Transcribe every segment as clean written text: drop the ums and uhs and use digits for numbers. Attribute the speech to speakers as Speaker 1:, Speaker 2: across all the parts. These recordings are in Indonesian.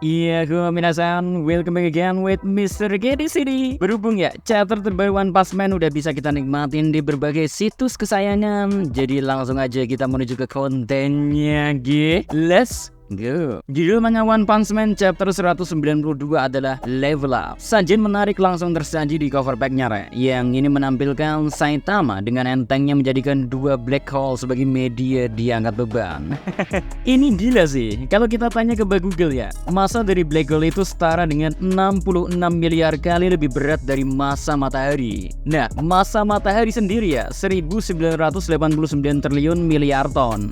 Speaker 1: Iya, minasan, welcome back again with Mr. G di sini. Berhubung ya, chapter terbaru One Punch Man udah bisa kita nikmatin di berbagai situs kesayangan. Jadi langsung aja kita menuju ke kontennya, G. Let's go. Judul manga One Punch Man chapter 192 adalah Level Up. Sajian menarik langsung tersaji di cover pack-nya, yang ini menampilkan Saitama dengan entengnya menjadikan dua black hole sebagai media diangkat beban. Ini gila sih. Kalau kita tanya ke Google ya, massa dari black hole itu setara dengan 66 miliar kali lebih berat dari massa matahari. Nah, massa matahari sendiri ya 1989 triliun miliar ton.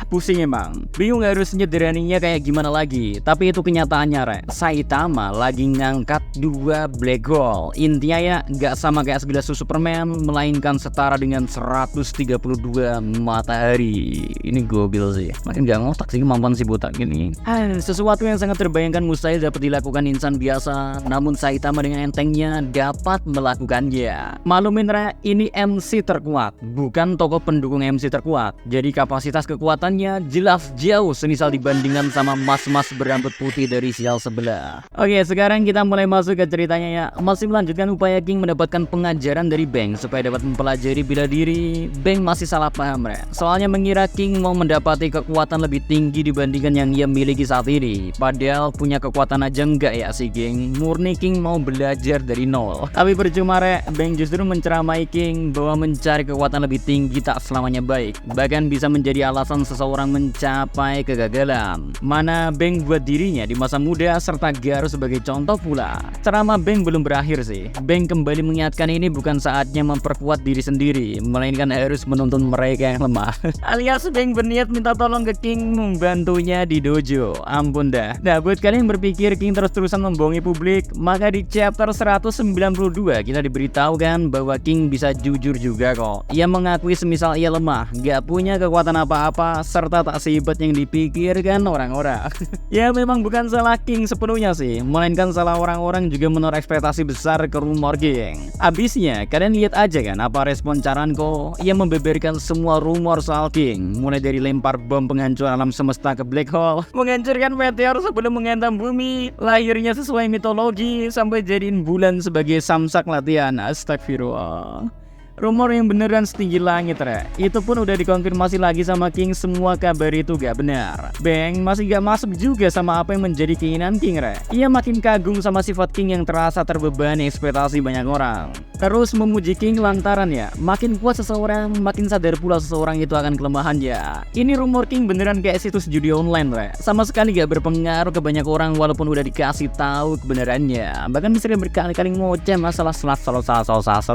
Speaker 1: Pusing emang. Bingung harus nyederhaninya kayak gimana lagi. Tapi itu kenyataannya, Saitama lagi ngangkat dua black hole. Intinya ya nggak sama kayak segelas susu permen, melainkan setara dengan 132 matahari. Ini gokil sih. Makin gak ngotak sih kemampuan si botak gini. Sesuatu yang sangat terbayangkan mustahil dapat dilakukan insan biasa, namun Saitama dengan entengnya dapat melakukannya. Maklumin ini MC terkuat, bukan tokoh pendukung MC terkuat. Jadi kapasitas kekuatannya jelas jauh semisal dibandingkan sama mas-mas berambut putih dari sial sebelah. Oke, sekarang kita mulai masuk ke ceritanya ya. Masih melanjutkan upaya King mendapatkan pengajaran dari Bang supaya dapat mempelajari bela diri. Bang masih salah paham, soalnya mengira King mau mendapati kekuatan lebih tinggi dibandingkan yang ia miliki saat ini. Padahal punya kekuatan aja enggak ya si King. Murni King mau belajar dari nol. Tapi percuma, Bang justru menceramai King bahwa mencari kekuatan lebih tinggi tak selamanya baik. Bahkan bisa menjadi alasan seseorang mencapai kegagalan. Mana Bang buat dirinya di masa muda serta Garou sebagai contoh pula. Ceramah Bang belum berakhir sih. Bang kembali mengingatkan ini bukan saatnya memperkuat diri sendiri, melainkan harus menuntun mereka yang lemah. Alias Bang berniat minta tolong ke King membantunya di dojo. Ampun dah. Nah, buat kalian yang berpikir King terus-terusan membohongi publik, maka di chapter 192 kita diberitahukan bahwa King bisa jujur juga kok. Ia mengakui semisal ia lemah, gak punya kekuatan apa-apa, serta tak sehebat yang dipikirkan orang-orang. Ya memang bukan salah King sepenuhnya sih, melainkan salah orang-orang juga menaruh ekspektasi besar ke rumor King. Abisnya kalian lihat aja kan apa respon Charanko. Ia membeberkan semua rumor soal King, mulai dari lempar bom penghancur alam semesta ke black hole, menghancurkan meteor sebelum menghantam bumi, lahirnya sesuai mitologi, sampai jadiin bulan sebagai samsak latihan. Astagfirullah. Rumor yang beneran setinggi langit, itu pun udah dikonfirmasi lagi sama King. Semua kabar itu gak benar. Bang masih gak masuk juga sama apa yang menjadi keinginan King, Ia makin kagum sama sifat King yang terasa terbebani ekspektasi banyak orang. Terus memuji King lantaran ya makin kuat seseorang, makin sadar pula seseorang itu akan kelemahannya. Ini rumor King beneran kayak situs judi online, sama sekali gak berpengaruh ke banyak orang walaupun udah dikasih tahu kebenarannya. Bahkan bisa berkali-kali ngoceh masalah salah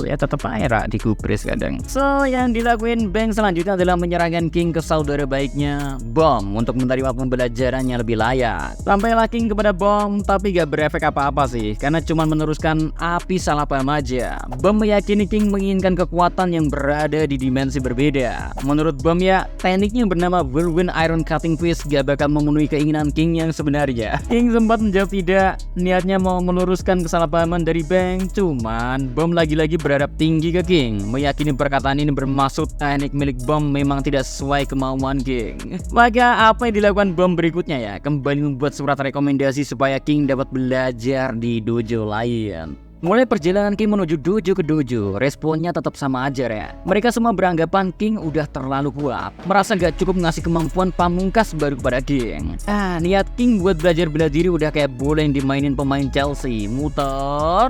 Speaker 1: ya tetap aja digubris kadang. So yang dilakuin Bang selanjutnya adalah menyerahkan King ke saudara baiknya Bom untuk menerima pembelajarannya lebih layak. Sampailah King kepada Bom, tapi gak berefek apa-apa sih, karena cuma meneruskan api salah paham aja. Bom meyakini King menginginkan kekuatan yang berada di dimensi berbeda. Menurut Bom ya, tekniknya bernama Whirlwind Iron Cutting Fist gak bakal memenuhi keinginan King yang sebenarnya. King sempat menjawab tidak, niatnya mau meluruskan kesalahpahaman dari Bang. Cuman Bom lagi-lagi berharap tinggi ke King, meyakini perkataan ini bermaksud teknik milik Bom memang tidak sesuai kemauan King. Maka apa yang dilakukan Bom berikutnya ya, kembali membuat surat rekomendasi supaya King dapat belajar di dojo lain. Mulai perjalanan King menuju dojo ke dojo, responnya tetap sama aja Mereka semua beranggapan King udah terlalu kuat, merasa gak cukup ngasih kemampuan pamungkas baru kepada King. Niat King buat belajar bela diri udah kayak bola yang dimainin pemain Chelsea, muter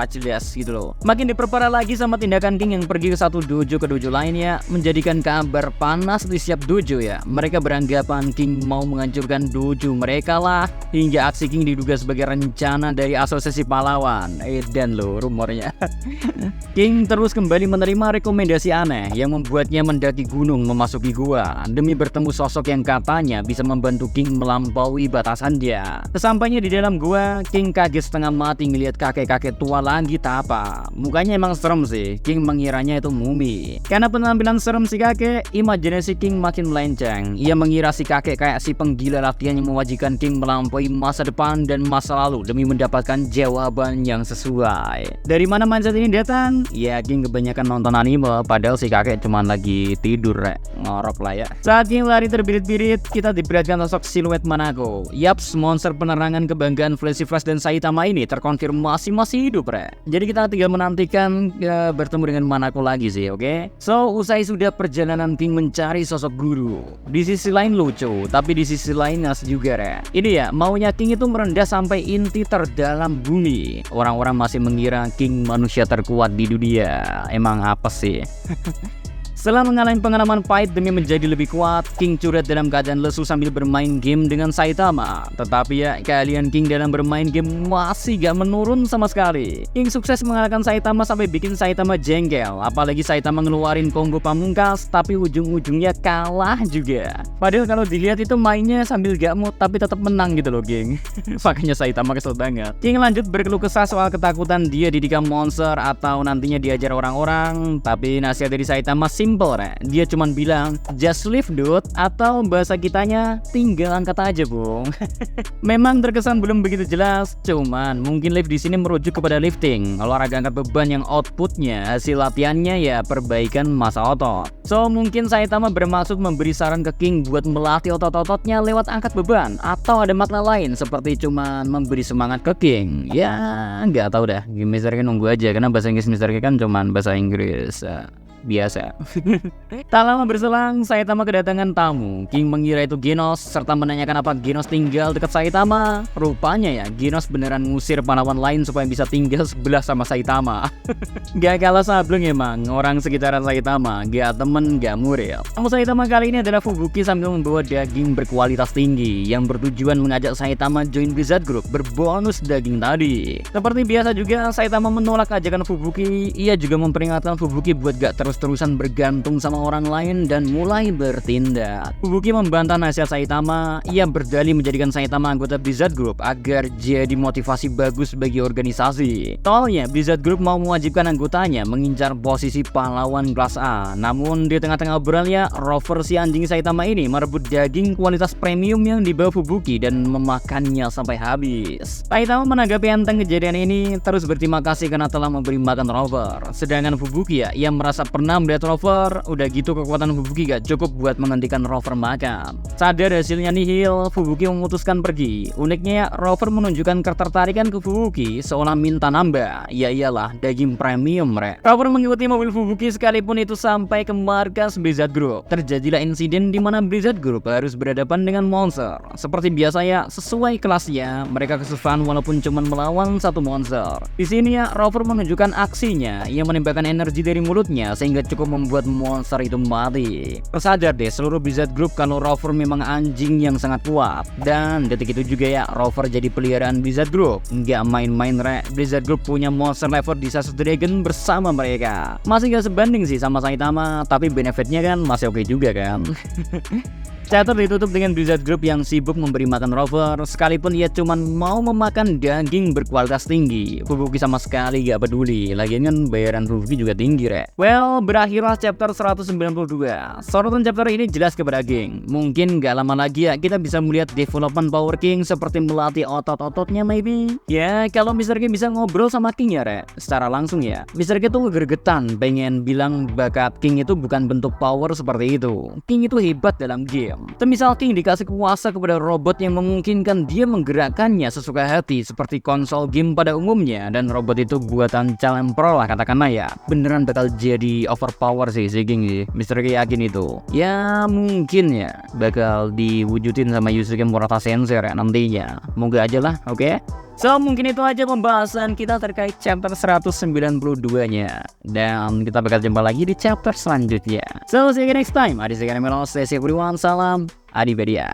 Speaker 1: jelas gitu loh. Makin diperparah lagi sama tindakan King yang pergi ke satu dojo ke dojo lainnya, menjadikan kabar panas di setiap dojo ya. Mereka beranggapan King mau menghancurkan dojo mereka lah, hingga aksi King diduga sebagai rencana dari asosiasi pahlawan. Dan lo rumornya King terus kembali menerima rekomendasi aneh yang membuatnya mendaki gunung memasuki gua demi bertemu sosok yang katanya bisa membantu King melampaui batasannya. Sesampainya di dalam gua, King kaget setengah mati ngelihat kakek-kakek tua lagi tak apa. Mukanya emang serem sih. King mengiranya itu mumi. Karena penampilan serem si kakek, imajinasi King makin melenceng. Ia mengira si kakek kayak si penggila latihan yang mewajibkan King melampaui masa depan dan masa lalu demi mendapatkan jawaban yang sesuai. sesuai. Dari mana mindset ini datang? Ya King kebanyakan nonton anime, padahal si kakek cuman lagi tidur ngorok lah ya. Saat King lari terbirit-birit, kita diperlihatkan sosok siluet Manako. Yaps, monster penerangan kebanggaan Flashy Flash dan Saitama ini terkonfirmasi masih hidup Jadi kita tinggal menantikan bertemu dengan Manako lagi sih, oke? So, usai sudah perjalanan King mencari sosok guru. Di sisi lain lucu, tapi di sisi lain ngas juga Ini ya, maunya King itu merendah sampai inti terdalam bumi. Orang-orang masih mengira King manusia terkuat di dunia. Emang apa sih? Setelah mengalami pengalaman pahit demi menjadi lebih kuat, King curhat dalam keadaan lesu sambil bermain game dengan Saitama. Tetapi ya, keahlian King dalam bermain game masih gak menurun sama sekali. King sukses mengalahkan Saitama sampai bikin Saitama jengkel. Apalagi Saitama ngeluarin combo pamungkas, tapi ujung-ujungnya kalah juga. Padahal kalau dilihat itu mainnya sambil gak mood, tapi tetap menang gitu loh, King. Makanya Saitama kesel banget. King lanjut berkeluh kesah soal ketakutan dia ditikam monster atau nantinya diajar orang-orang. Tapi nasihat dari Saitama simple dia cuman bilang just live dude, atau bahasa kitanya tinggal angkat aja bung. Memang terkesan belum begitu jelas, cuman mungkin lift di sini merujuk kepada lifting, olahraga angkat beban yang outputnya hasil latihannya ya perbaikan massa otot. So mungkin Saitama bermaksud memberi saran ke King buat melatih otot-ototnya lewat angkat beban, atau ada makna lain seperti cuman memberi semangat ke King. Ya nggak tahu dah, Mr. K nunggu aja karena bahasa Inggris Mr. K kan cuman bahasa Inggris biasa. Tak lama berselang, Saitama kedatangan tamu. King mengira itu Genos serta menanyakan apa Genos tinggal dekat Saitama. Rupanya ya Genos beneran ngusir pahlawan lain supaya bisa tinggal sebelah sama Saitama. Gak kalah sableng emang orang sekitaran Saitama, gak temen gak murid. Tamu Saitama kali ini adalah Fubuki sambil membawa daging berkualitas tinggi yang bertujuan mengajak Saitama join Blizzard Group berbonus daging tadi. Seperti biasa juga Saitama menolak ajakan Fubuki. Ia juga memperingatkan Fubuki buat gak terus-terusan bergantung sama orang lain dan mulai bertindak. Fubuki membantah nasihat Saitama. Ia berdalih menjadikan Saitama anggota Blizzard Group agar jadi motivasi bagus bagi organisasi. Soalnya Blizzard Group mau mewajibkan anggotanya mengincar posisi pahlawan kelas A. Namun di tengah-tengah obrolannya, Rover si anjing Saitama ini merebut daging kualitas premium yang dibawa Fubuki dan memakannya sampai habis. Saitama menanggapi enteng kejadian ini, terus berterima kasih karena telah memberi makan Rover. Sedangkan Fubuki ya, ia merasa pernah melihat Rover, udah gitu kekuatan Fubuki gak cukup buat menghentikan Rover makan. Sadar hasilnya nihil, Fubuki memutuskan pergi. Uniknya ya, Rover menunjukkan ketertarikan ke Fubuki seolah minta nambah. Ya iyalah, daging premium Rover mengikuti mobil Fubuki sekalipun itu sampai ke markas Blizzard Group. Terjadilah insiden di mana Blizzard Group harus berhadapan dengan monster. Seperti biasa ya, sesuai kelasnya, mereka kesusahan walaupun cuma melawan satu monster. Di sini ya, Rover menunjukkan aksinya. Ia menembakkan energi dari mulutnya sehingga cukup membuat monster itu mati. Tersadar deh seluruh Blizzard Group kalau Rover memang anjing yang sangat kuat. Dan detik itu juga ya Rover jadi peliharaan Blizzard Group. Nggak main-main Blizzard Group punya monster level di Desert Dragon bersama mereka. Masih gak sebanding sih sama Saitama, tapi benefitnya kan masih oke juga kan. Chapter ditutup dengan Blizzard Group yang sibuk memberi makan Rover, sekalipun ia cuma mau memakan daging berkualitas tinggi. Fubuki sama sekali gak peduli, lagian kan bayaran Fubuki juga tinggi Well, berakhirlah chapter 192. Sorotan chapter ini jelas kepada King. Mungkin gak lama lagi ya kita bisa melihat development power King seperti melatih otot-ototnya maybe. Ya kalau Mr. K bisa ngobrol sama King ya secara langsung ya. Mr. K tuh gergetan pengen bilang bakat King itu bukan bentuk power seperti itu. King itu hebat dalam game. Semisal King dikasih kuasa kepada robot yang memungkinkan dia menggerakkannya sesuka hati seperti konsol game pada umumnya, dan robot itu buatan Challenge Pro lah katakanlah ya, beneran bakal jadi overpower sih si King sih. Mr. K yakin itu. Ya mungkin ya bakal diwujudin sama Yusuke Murata Sensei ya nantinya. Moga aja lah, oke? So mungkin itu aja pembahasan kita terkait chapter 192-nya. Dan kita bakal jumpa lagi di chapter selanjutnya. So see you next time. Adi Sekar Melo, stay safe everyone. Salam Adipedia.